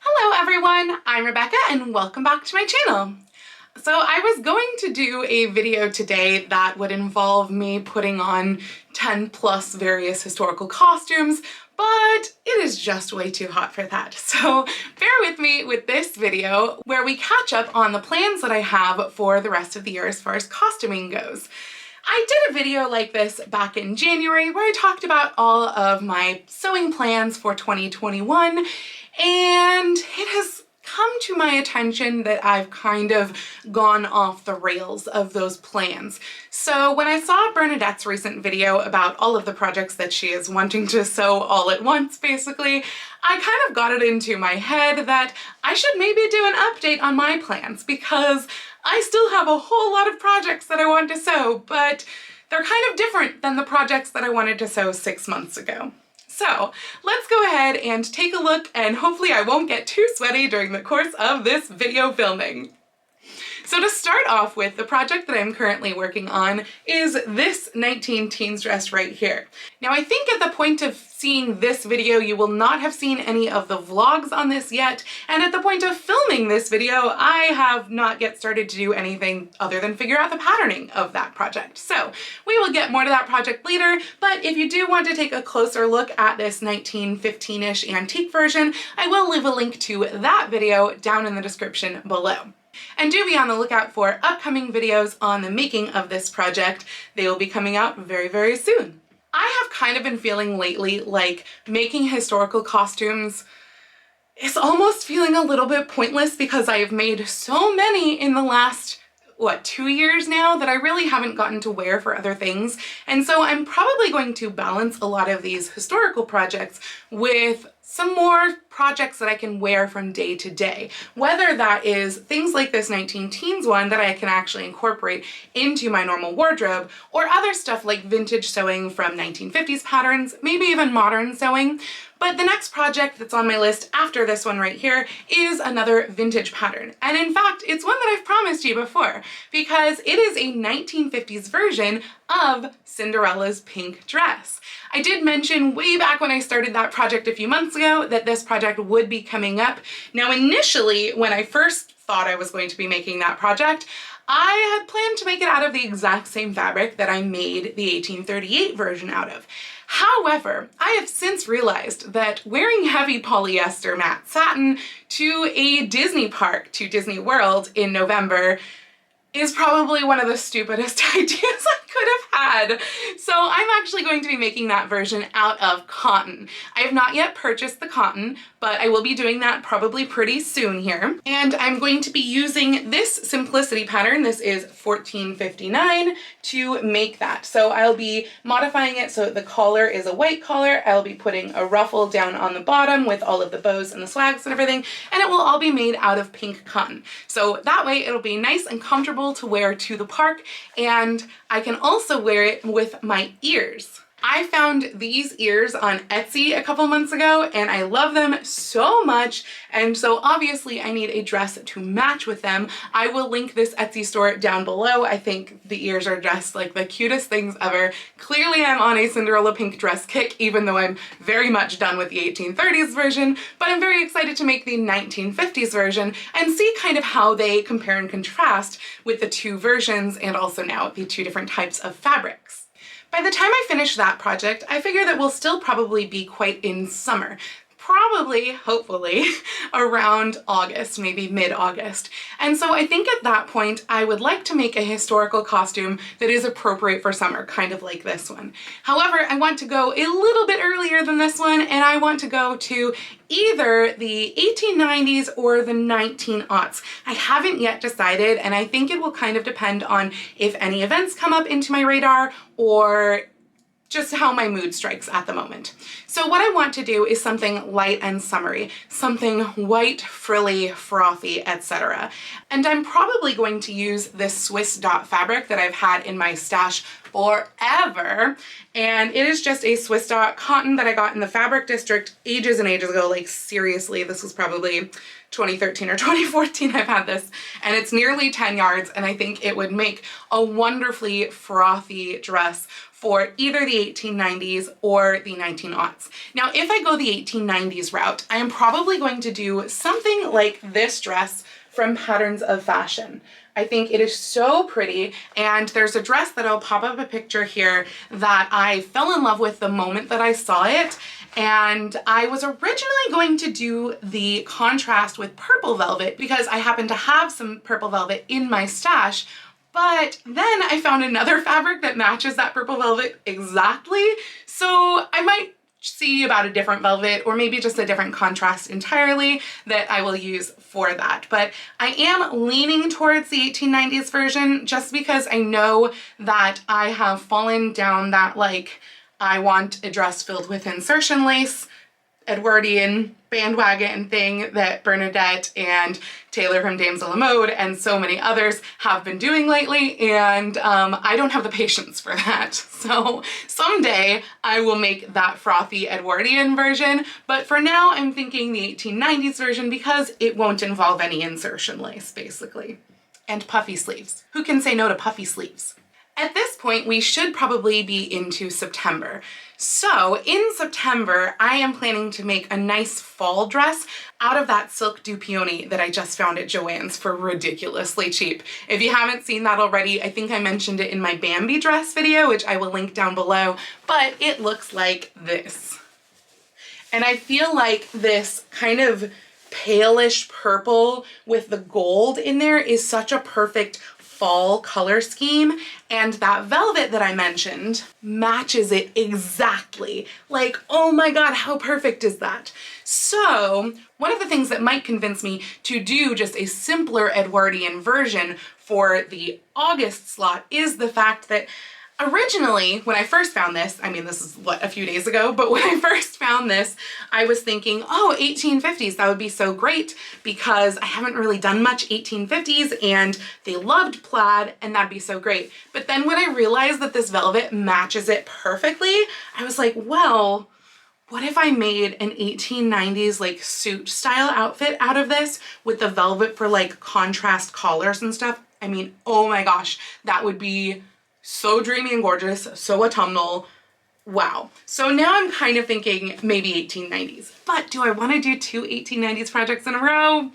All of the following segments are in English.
Hello everyone, I'm Rebecca and welcome back to my channel. So I was going to do a video today that would involve me putting on 10 plus various historical costumes, but it is just way too hot for that. So bear with me with this video where we catch up on the plans that I have for the rest of the year as far as costuming goes. I did a video like this back in January where I talked about all of my sewing plans for 2021, and it has come to my attention that I've kind of gone off the rails of those plans. So when I saw Bernadette's recent video about all of the projects that she is wanting to sew all at once, basically, I kind of got it into my head that I should maybe do an update on my plans because I still have a whole lot of projects that I want to sew, but they're kind of different than the projects that I wanted to sew 6 months ago. So let's go ahead and take a look, and hopefully I won't get too sweaty during the course of this video filming. So to start off with, the project that I'm currently working on is this 19 teens dress right here. Now I think at the point of seeing this video, you will not have seen any of the vlogs on this yet, and at the point of filming this video, I have not yet started to do anything other than figure out the patterning of that project. So we will get more to that project later, but if you do want to take a closer look at this 1915-ish antique version, I will leave a link to that video down in the description below. And do be on the lookout for upcoming videos on the making of this project. They will be coming out very, very soon. I have kind of been feeling lately like making historical costumes is almost feeling a little bit pointless because I have made so many in the last 2 years now that I really haven't gotten to wear for other things. And so I'm probably going to balance a lot of these historical projects with some more projects that I can wear from day to day. Whether that is things like this 19 teens one that I can actually incorporate into my normal wardrobe, or other stuff like vintage sewing from 1950s patterns, maybe even modern sewing. But the next project that's on my list after this one right here is another vintage pattern. And in fact, it's one that I've promised you before because it is a 1950s version of Cinderella's pink dress. I did mention way back when I started that project a few months ago that this project would be coming up. Now initially, when I first thought I was going to be making that project, I had planned to make it out of the exact same fabric that I made the 1838 version out of. However, I have since realized that wearing heavy polyester matte satin to a Disney park, to Disney World in November, is probably one of the stupidest ideas I could have had. So I'm actually going to be making that version out of cotton. I have not yet purchased the cotton, but I will be doing that probably pretty soon here. And I'm going to be using this simplicity pattern, this is 1459, to make that. So I'll be modifying it so that the collar is a white collar. I'll be putting a ruffle down on the bottom with all of the bows and the swags and everything, and it will all be made out of pink cotton. So that way it'll be nice and comfortable to wear to the park, and I can also wear it with my ears. I found these ears on Etsy a couple months ago and I love them so much, and so obviously I need a dress to match with them. I will link this Etsy store down below. I think the ears are just like the cutest things ever. Clearly I'm on a Cinderella pink dress kick, even though I'm very much done with the 1830s version, but I'm very excited to make the 1950s version and see kind of how they compare and contrast with the two versions and also now the two different types of fabrics. By the time I finish that project, I figure that we'll still probably be quite in summer. Probably, hopefully, around August, maybe mid-August. And so I think at that point, I would like to make a historical costume that is appropriate for summer, kind of like this one. However, I want to go a little bit earlier than this one, and I want to go to either the 1890s or the 1900s. I haven't yet decided, and I think it will kind of depend on if any events come up into my radar or just how my mood strikes at the moment. So what I want to do is something light and summery, something white, frilly, frothy, etc. And I'm probably going to use this Swiss dot fabric that I've had in my stash forever. And it is just a Swiss dot cotton that I got in the fabric district ages and ages ago. Like seriously, this was probably 2013 or 2014 I've had this, and it's nearly 10 yards, and I think it would make a wonderfully frothy dress for either the 1890s or the 1900s. Now, if I go the 1890s route, I am probably going to do something like this dress from Patterns of Fashion. I think it is so pretty, and there's a dress that I'll pop up a picture here that I fell in love with the moment that I saw it, and I was originally going to do the contrast with purple velvet because I happen to have some purple velvet in my stash, but then I found another fabric that matches that purple velvet exactly, so I might see about a different velvet or maybe just a different contrast entirely that I will use for that. But I am leaning towards the 1890s version just because I know that I have fallen down that like I want a dress filled with insertion lace, Edwardian bandwagon thing that Bernadette and Taylor from Dames de la Mode and so many others have been doing lately, and I don't have the patience for that. So someday I will make that frothy Edwardian version, but for now I'm thinking the 1890s version because it won't involve any insertion lace, basically. And puffy sleeves. Who can say no to puffy sleeves? At this point, we should probably be into September. So in September, I am planning to make a nice fall dress out of that silk du peony that I just found at Joann's for ridiculously cheap. If you haven't seen that already, I think I mentioned it in my Bambi dress video, which I will link down below, but it looks like this. And I feel like this kind of palish purple with the gold in there is such a perfect fall color scheme, and that velvet that I mentioned matches it exactly. Like, oh my god, how perfect is that? So one of the things that might convince me to do just a simpler Edwardian version for the August slot is the fact that originally, when I first found this, I mean, this is what, a few days ago, but when I first found this, I was thinking, oh, 1850s, that would be so great because I haven't really done much 1850s and they loved plaid and that'd be so great. But then when I realized that this velvet matches it perfectly, I was like, well, what if I made an 1890s like suit style outfit out of this with the velvet for like contrast collars and stuff? I mean, oh my gosh, that would be so dreamy and gorgeous, so autumnal. Wow. So now I'm kind of thinking maybe 1890s, but do I want to do two 1890s projects in a row?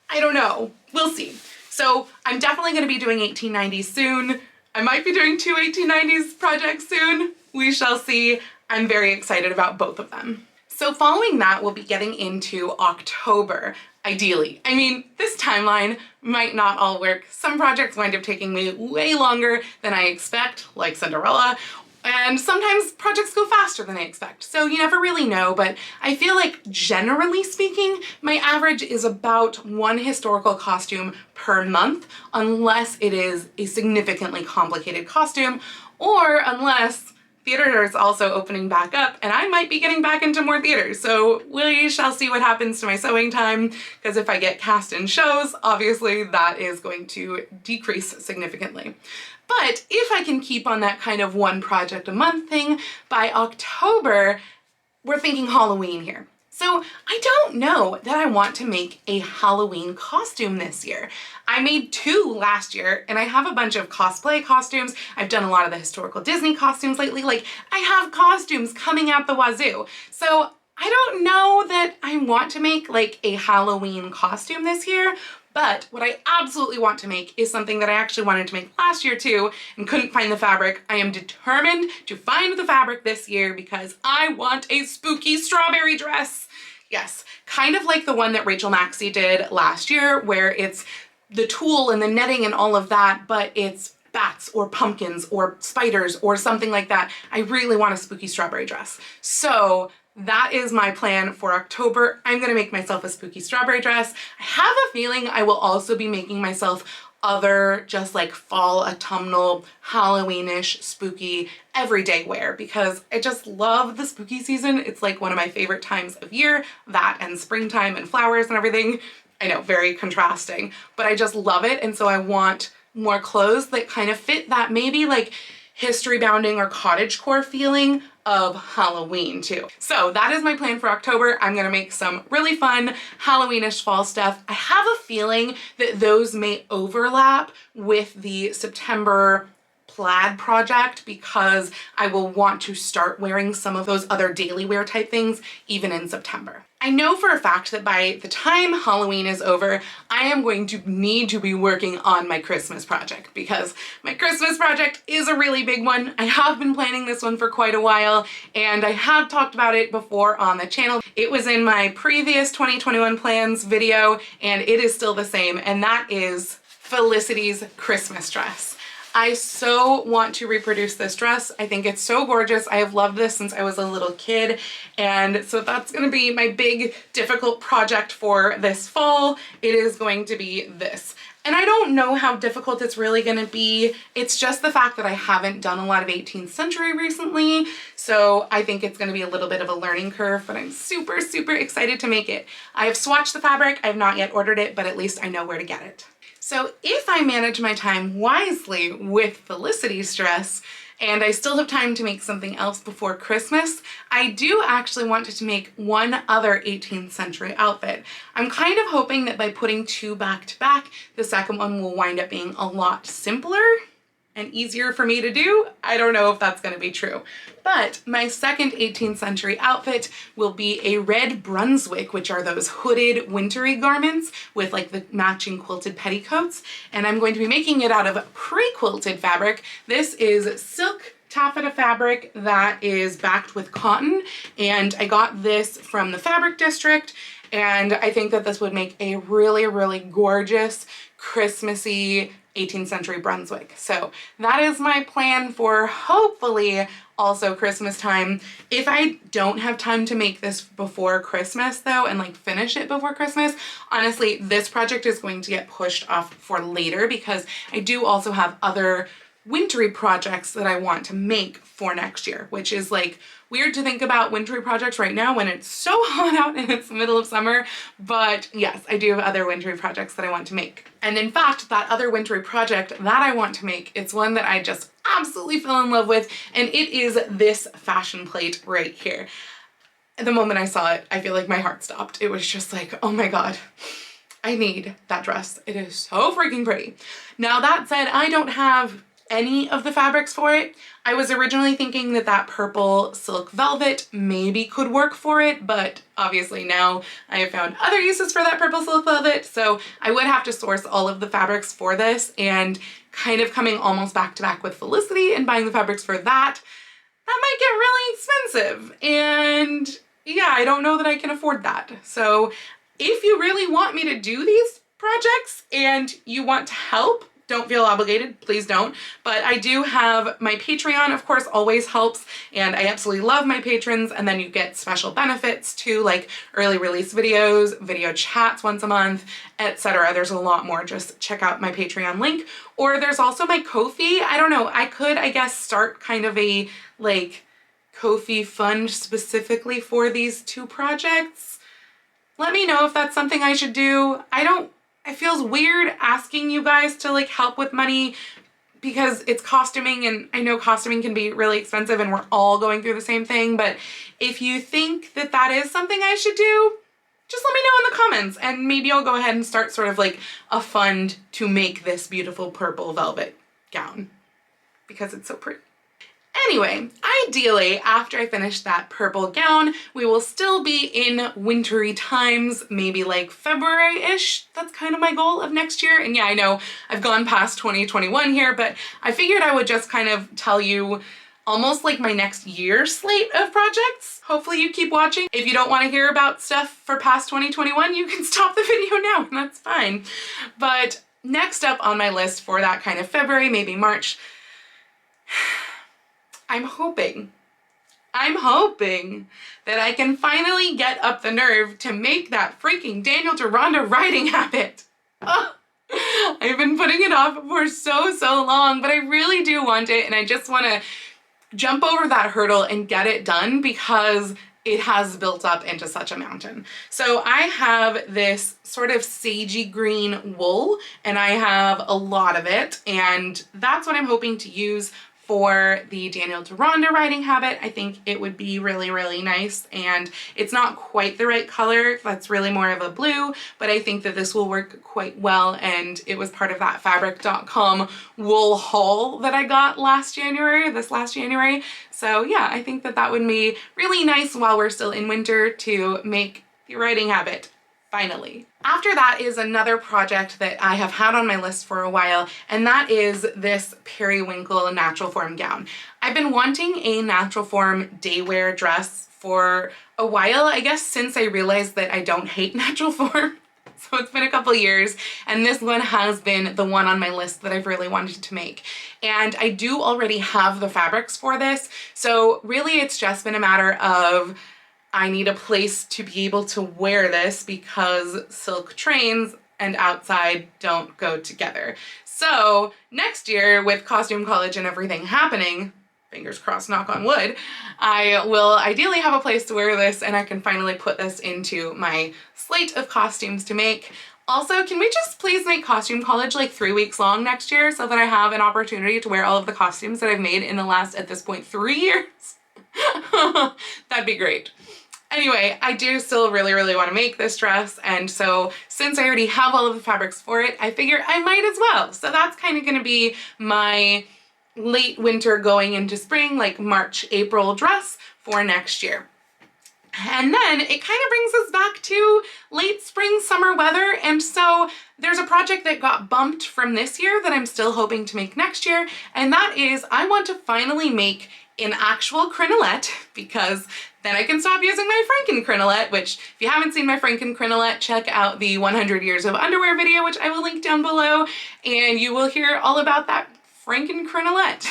I don't know. We'll see. So I'm definitely going to be doing 1890s soon. I might be doing two 1890s projects soon. We shall see. I'm very excited about both of them. So following that, we'll be getting into October, ideally. I mean, this timeline might not all work. Some projects wind up taking me way longer than I expect, like Cinderella, and sometimes projects go faster than I expect. So you never really know, but I feel like generally speaking, my average is about one historical costume per month, unless it is a significantly complicated costume, or unless theater is also opening back up and I might be getting back into more theaters. So we shall see what happens to my sewing time, because if I get cast in shows, obviously that is going to decrease significantly. But if I can keep on that kind of one project a month thing, by October, we're thinking Halloween here. So I don't know that I want to make a Halloween costume this year. I made two last year and I have a bunch of cosplay costumes. I've done a lot of the historical Disney costumes lately. Like, I have costumes coming out the wazoo. So I don't know that I want to make like a Halloween costume this year, but what I absolutely want to make is something that I actually wanted to make last year too and couldn't find the fabric. I am determined to find the fabric this year because I want a spooky strawberry dress. Yes, kind of like the one that Rachel Maxey did last year, where it's the tulle and the netting and all of that, but it's bats or pumpkins or spiders or something like that. I really want a spooky strawberry dress. So that is my plan for October. I'm gonna make myself a spooky strawberry dress. I have a feeling I will also be making myself other just like fall, autumnal, Halloweenish, spooky, everyday wear, because I just love the spooky season. It's like one of my favorite times of year, that and springtime and flowers and everything. I know, very contrasting, but I just love it. And so I want more clothes that kind of fit that maybe like history bounding or cottagecore feeling of Halloween too. So that is my plan for October. I'm gonna make some really fun Halloweenish fall stuff. I have a feeling that those may overlap with the September plaid project because I will want to start wearing some of those other daily wear type things even in September. I know for a fact that by the time Halloween is over, I am going to need to be working on my Christmas project because my Christmas project is a really big one. I have been planning this one for quite a while and I have talked about it before on the channel. It was in my previous 2021 plans video and it is still the same, and that is Felicity's Christmas dress. I so want to reproduce this dress. I think it's so gorgeous. I have loved this since I was a little kid, and so that's gonna be my big difficult project for this fall. It is going to be this. And I don't know how difficult it's really gonna be. It's just the fact that I haven't done a lot of 18th century recently, so I think it's gonna be a little bit of a learning curve, but I'm super, super excited to make it. I have swatched the fabric. I have not yet ordered it, but at least I know where to get it. So if I manage my time wisely with Felicity's dress, and I still have time to make something else before Christmas, I do actually want to make one other 18th century outfit. I'm kind of hoping that by putting two back to back, the second one will wind up being a lot simpler and easier for me to do. I don't know if that's gonna be true. But my second 18th century outfit will be a red Brunswick, which are those hooded wintry garments with like the matching quilted petticoats. And I'm going to be making it out of pre-quilted fabric. This is silk taffeta fabric that is backed with cotton. And I got this from the Fabric District. And I think that this would make a really, really gorgeous, Christmassy 18th century Brunswick. So that is my plan for hopefully also Christmas time. If I don't have time to make this before Christmas though, and like finish it before Christmas, honestly, this project is going to get pushed off for later because I do also have other wintry projects that I want to make for next year, which is like weird to think about wintry projects right now when it's so hot out and it's the middle of summer. But yes, I do have other wintry projects that I want to make. And in fact, that other wintry project that I want to make, it's one that I just absolutely fell in love with, and it is this fashion plate right here. The moment I saw it, I feel like my heart stopped. It was just like, oh my God, I need that dress. It is so freaking pretty. Now that said, I don't have any of the fabrics for it. I was originally thinking that that purple silk velvet maybe could work for it, but obviously now I have found other uses for that purple silk velvet, so I would have to source all of the fabrics for this, and kind of coming almost back to back with Felicity and buying the fabrics for that might get really expensive, and yeah, I don't know that I can afford that. So if you really want me to do these projects and you want to help, don't feel obligated, please don't. But I do have my Patreon, of course, always helps. And I absolutely love my patrons. And then you get special benefits too, like early release videos, video chats once a month, etc. There's a lot more. Just check out my Patreon link. Or there's also my Ko-fi. I don't know, I could, I guess, start kind of a like Ko-fi fund specifically for these two projects. Let me know if that's something I should do. It feels weird asking you guys to like help with money because it's costuming, and I know costuming can be really expensive and we're all going through the same thing, but if you think that that is something I should do, just let me know in the comments and maybe I'll go ahead and start sort of like a fund to make this beautiful purple velvet gown because it's so pretty. Anyway, ideally, after I finish that purple gown, we will still be in wintry times, maybe like February-ish. That's kind of my goal of next year. And yeah, I know I've gone past 2021 here, but I figured I would just kind of tell you almost like my next year's slate of projects. Hopefully you keep watching. If you don't want to hear about stuff for past 2021, you can stop the video now and that's fine. But next up on my list for that kind of February, maybe March, I'm hoping that I can finally get up the nerve to make that freaking Daniel Deronda riding habit. Oh, I've been putting it off for so long, but I really do want it, and I just want to jump over that hurdle and get it done because it has built up into such a mountain. So I have this sort of sagey green wool, and I have a lot of it, and that's what I'm hoping to use for the Daniel Deronda riding habit. I think it would be really, really nice, and it's not quite the right color. That's really more of a blue, but I think that this will work quite well, and it was part of that fabric.com wool haul that I got this last January. So yeah, I think that that would be really nice while we're still in winter to make the riding habit finally. After that is another project that I have had on my list for a while, and that is this periwinkle natural form gown. I've been wanting a natural form day wear dress for a while, I guess since I realized that I don't hate natural form. So it's been a couple years, and this one has been the one on my list that I've really wanted to make. And I do already have the fabrics for this, so really it's just been a matter of I need a place to be able to wear this because silk trains and outside don't go together. So next year, with costume college and everything happening, fingers crossed, knock on wood, I will ideally have a place to wear this, and I can finally put this into my slate of costumes to make. Also, can we just please make costume college like 3 weeks long next year so that I have an opportunity to wear all of the costumes that I've made in the last, at this point, 3 years? That'd be great. Anyway, I do still really, really want to make this dress, and so since I already have all of the fabrics for it, I figure I might as well. So that's kind of going to be my late winter going into spring, like March, April dress for next year. And then it kind of brings us back to late spring, summer weather, and so there's a project that got bumped from this year that I'm still hoping to make next year, and that is I want to finally make an actual crinolette, because then I can stop using my Franken crinolette, which if you haven't seen my Franken crinolette, check out the 100 years of underwear video, which I will link down below, and you will hear all about that Franken crinolette.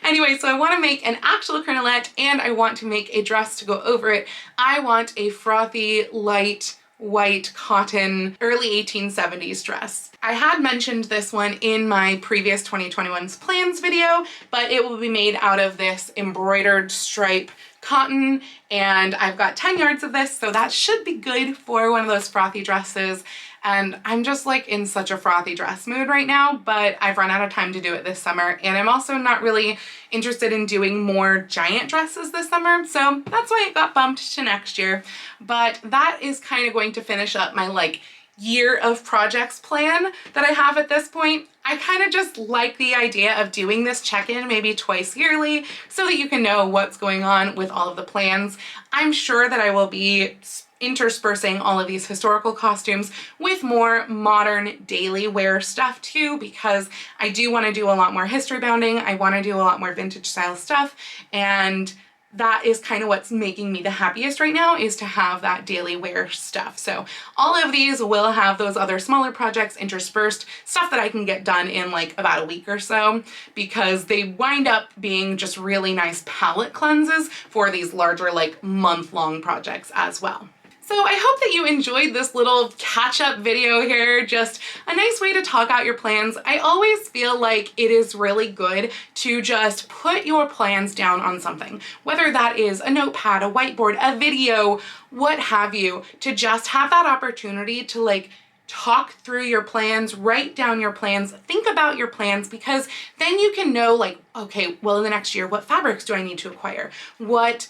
Anyway, so I want to make an actual crinolette, and I want to make a dress to go over it. I want a frothy, light, white cotton early 1870s dress. I had mentioned this one in my previous 2021's plans video, but it will be made out of this embroidered stripe cotton, and I've got 10 yards of this, so that should be good for one of those frothy dresses. And I'm just like in such a frothy dress mood right now, but I've run out of time to do it this summer, and I'm also not really interested in doing more giant dresses this summer, so that's why it got bumped to next year. But that is kind of going to finish up my like year of projects plan that I have at this point. I kind of just like the idea of doing this check-in maybe twice yearly so that you can know what's going on with all of the plans. I'm sure that I will be interspersing all of these historical costumes with more modern daily wear stuff too, because I do want to do a lot more history bounding. I want to do a lot more vintage style stuff, and that is kind of what's making me the happiest right now, is to have that daily wear stuff. So all of these will have those other smaller projects interspersed, stuff that I can get done in like about a week or so, because they wind up being just really nice palette cleanses for these larger like month-long projects as well. So I hope that you enjoyed this little catch-up video here, just a nice way to talk out your plans. I always feel like it is really good to just put your plans down on something, whether that is a notepad, a whiteboard, a video, what have you, to just have that opportunity to like talk through your plans, write down your plans, think about your plans, because then you can know like, okay, well in the next year, what fabrics do I need to acquire? What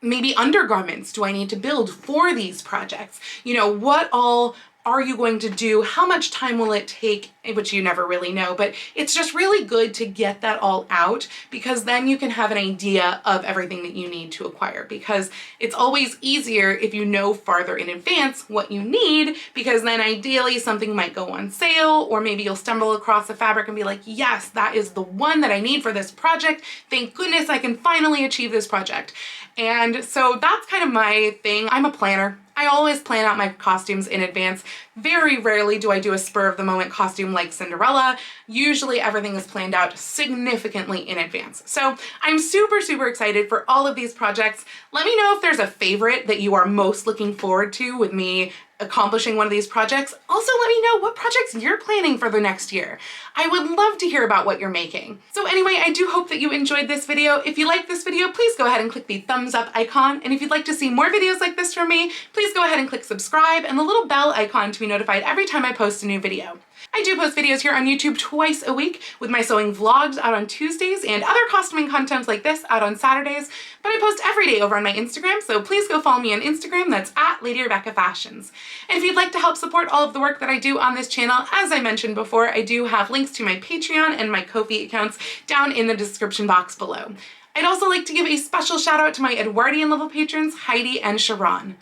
maybe undergarments do I need to build for these projects? You know, what all are you going to do? How much time will it take? Which you never really know, but it's just really good to get that all out, because then you can have an idea of everything that you need to acquire, because it's always easier if you know farther in advance what you need, because then ideally something might go on sale, or maybe you'll stumble across a fabric and be like, yes, that is the one that I need for this project. Thank goodness I can finally achieve this project. And so that's kind of my thing. I'm a planner. I always plan out my costumes in advance. Very rarely do I do a spur of the moment costume like Cinderella. Usually everything is planned out significantly in advance. So I'm super, super excited for all of these projects. Let me know if there's a favorite that you are most looking forward to with me accomplishing one of these projects. Also, let me know what projects you're planning for the next year. I would love to hear about what you're making. So anyway, I do hope that you enjoyed this video. If you like this video, please go ahead and click the thumbs up icon. And if you'd like to see more videos like this from me, please go ahead and click subscribe and the little bell icon to be notified every time I post a new video. I do post videos here on YouTube twice a week, with my sewing vlogs out on Tuesdays and other costuming content like this out on Saturdays, but I post every day over on my Instagram, so please go follow me on Instagram. That's at Lady Rebecca Fashions. And if you'd like to help support all of the work that I do on this channel, as I mentioned before, I do have links to my Patreon and my Ko-fi accounts down in the description box below. I'd also like to give a special shout out to my Edwardian level patrons, Heidi and Sharon.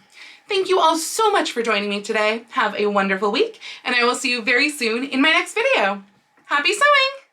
Thank you all so much for joining me today. Have a wonderful week, and I will see you very soon in my next video. Happy sewing!